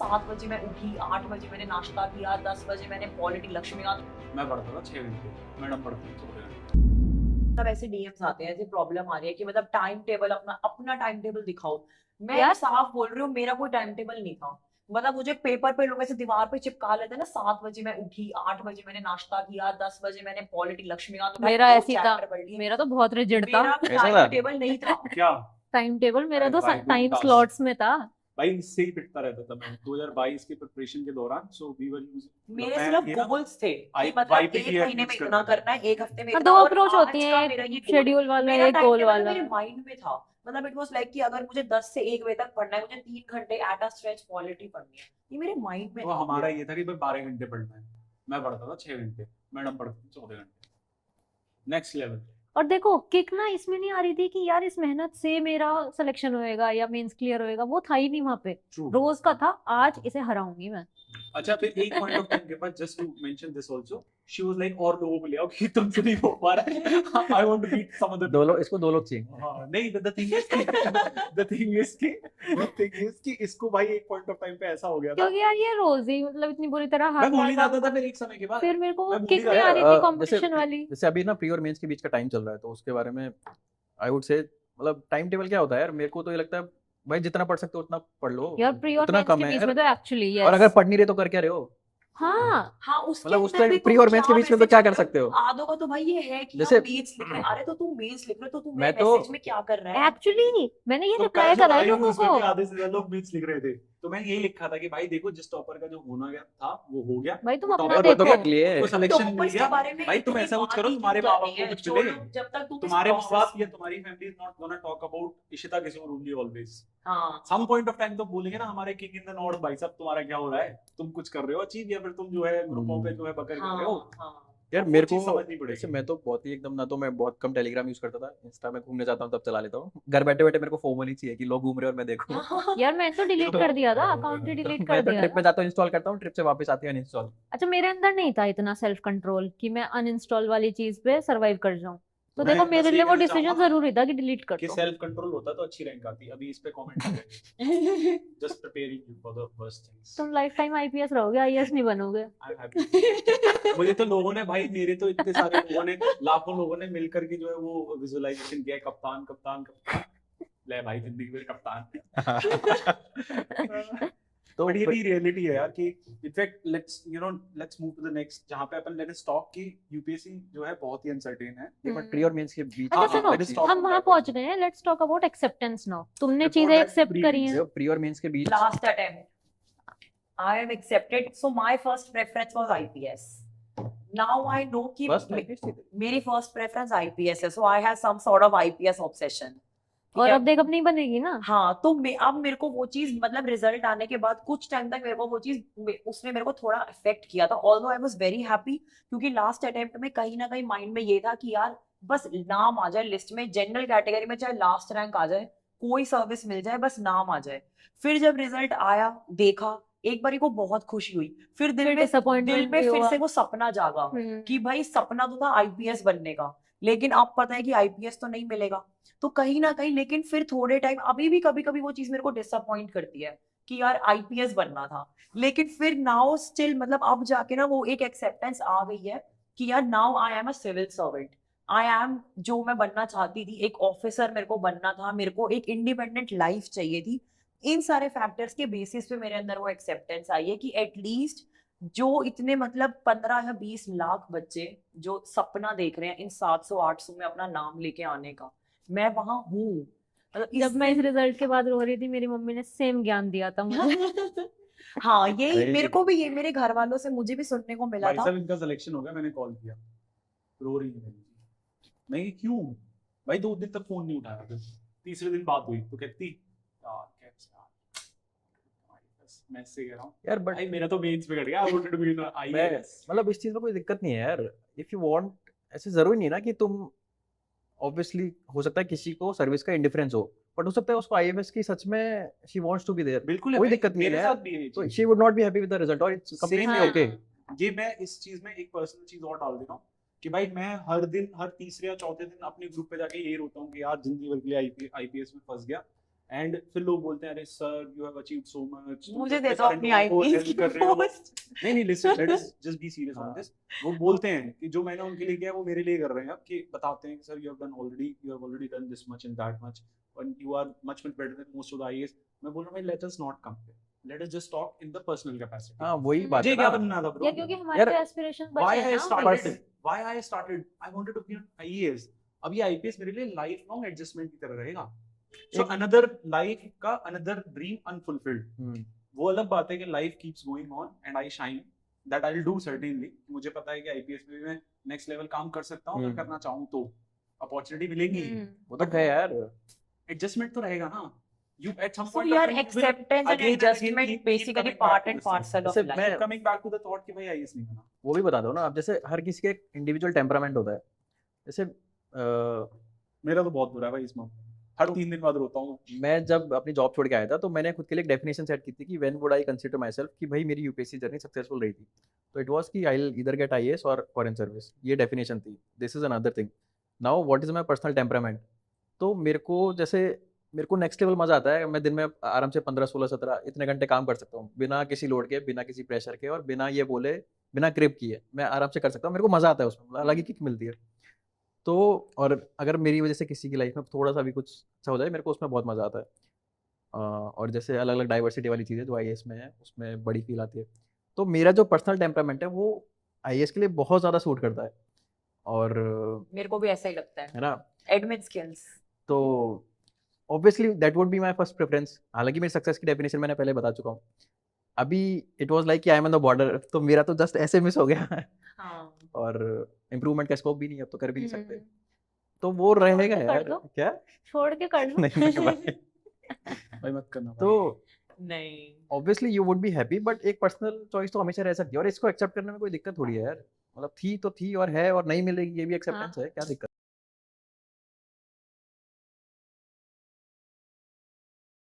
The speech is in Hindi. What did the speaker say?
7 बजे मैं उठी, 8 बजे मैंने नाश्ता किया, 10 बजे मैंने पॉलिटी लक्ष्मीकांत। मैं पढ़ता था 6 घंटे, मैडम पढ़ती थी 14 घंटे। मतलब ऐसे डीएम्स आते हैं, ऐसे प्रॉब्लम आ रही है कि मतलब टाइम टेबल अपना अपना टाइम टेबल दिखाओ। मैं यार साफ बोल रही हूँ, मेरा कोई टाइम टेबल नहीं था। मतलब मुझे पेपर पे लोग ऐसे दीवार पे चिपका लेते हैं ना, 7 बजे मैं उठी, 8 बजे मैंने नाश्ता किया, 10 बजे मैंने पॉलिटी लक्ष्मीकांत उठाई, मेरा 2 ऐसी था, चैप्टर पढ़ लिए। मेरा तो बहुत रिजिड था। मेरा ऐसा टाइम था? टेबल नहीं था। क्या टाइम टेबल मेरा अरे तो भाई, टाइम बिंदास। स्लॉट्स में था। भाई इससे ही पिटता रहता था मैं 2022 के प्रिपरेशन के दौरान। सो वी वर यूजिंग मेरे सिर्फ गोल्स थे कि मतलब YPT एक महीने में यूज इतना करते थे। करना है, एक हफ्ते में हाँ, इतना। दो और अप्रोच आज होती का है, मेरा ये एक गोल, शेड्यूल वाला मेरा एक टाइम गोल टेबल वाला। मेरे माइंड में था। मतलब इट वाज लाइक कि अगर मुझे 10 से 1 बजे तक पढ़ना है, मुझे 3 घंटे एट अ स्ट्रेच पॉलिटी पढ़नी है, ये मेरे माइंड में तो था। हमारा ये था कि भाई 12 घंटे पढ़ना है, मैं पढ़ता था 6 घंटे, मैडम पढ़ती थी 14 घंटे। Next level. और देखो किक ना इसमें नहीं आ रही थी कि यार इस मेहनत से मेरा सिलेक्शन होएगा या मेंस क्लियर होएगा, वो था ही नहीं वहां पे। ट्रू। रोज का था, आज इसे हराऊंगी मैं। अच्छा, फिर एक पॉइंट ऑफ टाइम के बाद, just to mention this also, she was like और लोगों को ले आओ कि तुमसे नहीं हो पा रहा है, I want to beat some other. दो लोग, इसको दो लोग चाहिए। हाँ, नहीं, द थिंग इज कि इसको भाई एक पॉइंट ऑफ टाइम पे ऐसा हो गया था, क्योंकि यार ये रोज ही मतलब इतनी बुरी तरह मैं हार भूल ही रहा जाता था फिर एक समय के बाद। फिर मेरे को मैं भूल ही किक नहीं जाता आ रही था। थी कंपटीशन वाली। जैसे अभी ना प्री और मेंस के बीच का टाइम चल रहा है, तो उसके बारे में आई वुड से मतलब टाइम टेबल क्या होता है यार, मेरे को तो ये लगता है भाई जितना पढ़ सकते हो उतना पढ़ लो, यार प्री और उतना मेंस कम के है बीच यार। में तो एक्चुअली और अगर यस। पढ़ नहीं रहे तो कर क्या रहे हो? हाँ हाँ, उसके मतलब उस अंदर भी टाइम प्री तुम और मेंस के क्या बीच में तो मैसेज क्या लिख कर रहे हो? सकते हो? आधों का तो भाई ये है कि जैसे हम मेंस लिख रहे हैं। अरे तो तुम मेंस लिख रहे हो तो तुम मैं तो मैसेज में क्या कर रहा है? एक्चुअली मैंने ये तो रिप्लाई कल जो करा है आई लोगों उसमें को। भी आधे से ज्यादा लोग मीम्स लिख रहे थे, तो मैंने यही लिखा था कि भाई देखो, जिस टॉपर का जो होना गया था वो हो गया, भाई तुम वो अपना टॉपर वो तो देखो। कर लिए। को सिलेक्शन मिल टॉपर्स के गया। बारे में भाई तुम इतनी ऐसा कुछ बात करो, ही तुम्हारे क्यों माँ बाप करनी को है? कुछ जो मिले। लोग जब तक तुम इस तुम्हारे माँ प्रोसेस बाप या तुम्हारी family is not gonna talk about Ishita Kishore only always. हाँ सम पॉइंट ऑफ टाइम तो बोलेंगे ना हमारे किंग इन द नॉर्थ, भाई साहब तुम्हारा क्या हो रहा है, तुम कुछ कर रहे हो अचीव, या फिर तुम जो है ग्रुपों पे जो है बकर कर रहे हो। हाँ हाँ। यार तो वो मेरे चीज़ को समझनी जैसे पड़ेगी। मैं तो बहुत ही एकदम ना, तो मैं बहुत कम टेलीग्राम यूज करता था, इंस्टा में घूमने जाता हूँ तब चला लेता हूँ। घर बैठे बैठे मेरे को फोमो नहीं चाहिए कि लोग घूम रहे हैं और मैं देखूं। यार मैंने तो डिलीट कर दिया था, अकाउंट ही डिलीट कर मैं तो दिया ट्रिप था। पे जाता हूँ, इंस्टॉल करता हूँ, ट्रिप से वापस आती है अनइंस्टॉल। अच्छा मेरे अंदर नहीं था इतना सेल्फ कंट्रोल कि मैं अनइंस्टॉल वाली चीज पे सरवाइव कर जाऊं, तो मैं देखो बस मेरे ये लिए वो कहना डिसीजन चाहूंगा जरूरी था कि डिलीट कर कि दो। सेल्फ कंट्रोल होता तो अच्छी रैंक आती। अभी इस पे कमेंट करेंगे, just preparing you for the worst things. तुम लाइफ टाइम आईपीएस रहोगे, आईएएस नहीं बनोगे। I am happy. मुझे तो लोगों ने भाई, मेरे तो इतने सारे लोगों ने, लाखों लोगों ने मिलकर के जो है वो विजुअलाइजेशन किया है, कप्तान कप्तान कप्तान। ले भाई, जिंदगी में कप्तान। तो बट ये भी रियलिटी है यार कि in fact let's move to the next, जहां पे अपन लेट अस टॉक कि यूपीएससी जो है बहुत ही अनसर्टेन है। बट प्री और मेंस के बीच अच्छा हाँ, सुनो, let us talk हम on वहां that पहुंच also. गए हैं, let's talk about acceptance now. तुमने Before चीजें that, एक्सेप्ट pre- करी हैं। जो प्री और मेंस के बीच Last attempt. I am accepted. So my first preference was IPS. Now I know कि फर्स्ट नहीं मेरी first preference IPS है. So I have some sort of IPS obsession. ठीक और है? अब देख अब नहीं बनेगी ना। हाँ, तो अब मेरे को वो चीज, मतलब रिजल्ट आने के बाद कुछ टाइम तक मेरे को वो चीज, उसने मेरे को थोड़ा इफेक्ट किया था। Although I was very happy, क्योंकि लास्ट अटेम्प्ट में कहीं ना कहीं माइंड में ये था कि यार बस नाम आ जाए लिस्ट में, जनरल कैटेगरी में चाहे लास्ट रैंक आ जाए, कोई सर्विस मिल जाए, बस नाम आ जाए। फिर जब रिजल्ट आया, देखा, एक बारी को बहुत खुशी हुई, फिर दिल फिर में disappointment भी फिर हुआ। से वो सपना जागा कि भाई सपना तो था आईपीएस बनने का, लेकिन अब पता है कि आईपीएस तो नहीं मिलेगा। तो कहीं ना कहीं, लेकिन फिर थोड़े टाइम, अभी भी कभी कभी वो चीज मेरे को डिसअपॉइंट करती है कि यार आईपीएस बनना था। लेकिन फिर नाउ स्टिल, मतलब अब जाके ना वो एक एक्सेप्टेंस आ गई है कि यार now I am a civil servant. I am जो मैं बनना चाहती थी, एक ऑफिसर मेरे को बनना था, मेरे को एक इंडिपेंडेंट लाइफ चाहिए थी। इन सारे फैक्टर्स के बेसिस पे मेरे अंदर वो एक्सेप्टेंस आई है कि एटलीस्ट जो इतने मतलब 15 या 20 लाख बच्चे जो सपना देख रहे हैं इन 700-800 में अपना नाम लेके आने का, मैं वहां हूँ। मतलब जब मैं इस रिजल्ट के बाद रो रही थी, मेरी मम्मी ने सेम ज्ञान दिया था मुझे। हाँ, यही अरे मेरे को भी, ये मेरे घर वालों से मुझे भी सुनने को मिला भाई था। साहब इनका सिलेक्शन हो गया, मैंने कॉल किया, रो रही है। नहीं क्यों भाई, 2 दिन तक फोन नहीं उठाया, फिर तीसरे दिन बात हुई तो कहती यार कैसे यार, मैं से कह रहा हूँ यार बट भाई मेरा तो मेंस पे कट गया, I wanted to be in IAS. मतलब इस चीज में कोई दिक्कत नहीं है यार, इफ यू वांट। ऐसे जरूरी नहीं ना कि तुम, ऑब्वियसली हो सकता है किसी को सर्विस का इंडिफरेंस हो, बट हो सकता है उसको आईएएस की सच में she wants to be there, बिल्कुल है कोई भाई, दिक्कत नहीं मेरे है साथ यार। भी है ये तो चीज। She would not be happy with the result और इट्स कंप्लीटली Same ओके। है। ये मैं इस चीज में एक पर्सनल चीज और डाल देता हूँ कि भाई मैं हर दिन, हर तीसरे या चौथे दिन अपने ग्रुप पे जाके यही रोता हूँ कि यार जिंदगी भर के लिए आईपीएस में फंस गया। एंड फिर लोग बोलते हैं अरे sir you have achieved so much, मुझे दे दो अपनी आईपीएस की पोस्ट। नहीं listen, let us just be serious on this. वो बोलते हैं कि जो मैंने उनके लिए किया वो मेरे लिए कर रहे हैं, अब कि बताते हैं कि sir you have already done this much and that much and you are much better than most of the IAS। मैं बोल रहा हूँ भाई let us not compare, let us just talk in the personal capacity। हाँ वही बात मुझे है क्या ना। बनना था bro? या क्योंकि हमारे यार, पे एस्पिरेशन why बचे I हैं ना started, why I started, I wanted to be an IAS। अब ये IPS मेरे लिए लाइफ लॉन्ग एडजस्टमेंट की तरह रहेगा। So another life का another dream unfulfilled। वो अलग बात है कि life keeps going on and I shine, that I'll do certainly। मुझे पता है कि IPS में भी मैं next level काम कर सकता हूँ, अगर करना चाहूँ तो अपॉर्चुनिटी मिलेगी। वो तो है यार। एडजस्टमेंट तो रहेगा ना। You at some So point यार of time you will acceptance and again adjustment keep basically coming back part to and this thing। parcel of जैसे life। मैं Coming back to the thought कि भाई IAS नहीं बना। वो भी बता दो ना, अब जैसे हर किसी का एक इंडिविजुअल टेम्परामेंट होता है। जैसे मेरा तो बहुत बुरा है भाई इसमें, हर 3 दिन बाद रोता हूँ। मैं जब अपनी जॉब छोड़ के आया था तो मैंने खुद के लिए एक डेफिनेशन सेट की थी कि when would I consider my self कि भाई मेरी यूपीएससी जर्नी सक्सेसफुल रही थी। तो इट वाज कि I will either get IAS और फॉरेन सर्विस, ये डेफिनेशन थी। This is another thing. Now what is my personal temperament. तो मेरे को नेक्स्ट लेवल मजा आता है। मैं दिन में आराम से 15 16 17 इतने घंटे काम कर सकता हूँ बिना किसी लोड के, बिना किसी प्रेशर के और बिना ये बोले, बिना क्रिप किए मैं आराम से कर सकता हूँ। मेरे को मजा आता है उसमें, अलग ही किक मिलती है। तो और अगर मेरी वजह से किसी की लाइफ में थोड़ा सा भी कुछ अच्छा हो जाए, मेरे को उसमें बहुत मजा आता है। और जैसे अलग अलग डाइवर्सिटी वाली चीज़ें जो आईएएस में है उसमें बड़ी फील आती है। तो मेरा जो पर्सनल टेम्परामेंट है वो आईएएस के लिए बहुत ज़्यादा सूट करता है। और मेरे को भी ऐसा ही लगता है। है ना, एडमिन स्किल्स। तो obviously that would be my first preference. हालांकि मेरी सक्सेस की डेफिनेशन मैंने पहले बता चुका हूँ। अभी इट वाज लाइक कि I am on the border, तो मेरा तो जस्ट ऐसे मिस हो गया। हाँ। और इम्प्रूवमेंट का स्कोप भी नहीं है, अब तो कर भी नहीं सकते। हम्म। तो वो छोड़ के रहेगा कर यार। दो। क्या छोड़ के कर लो। नहीं भाई। भाई मत करना। तो नहीं। Obviously you would be happy, but एक पर्सनल चॉइस तो हमेशा रह सकती है और इसको एक्सेप्ट करने में कोई दिक्कत थोड़ी है यार। मतलब थी तो थी और है और नहीं मिलेगी, ये भी एक्सेप्टेंस है, क्या दिक्कत।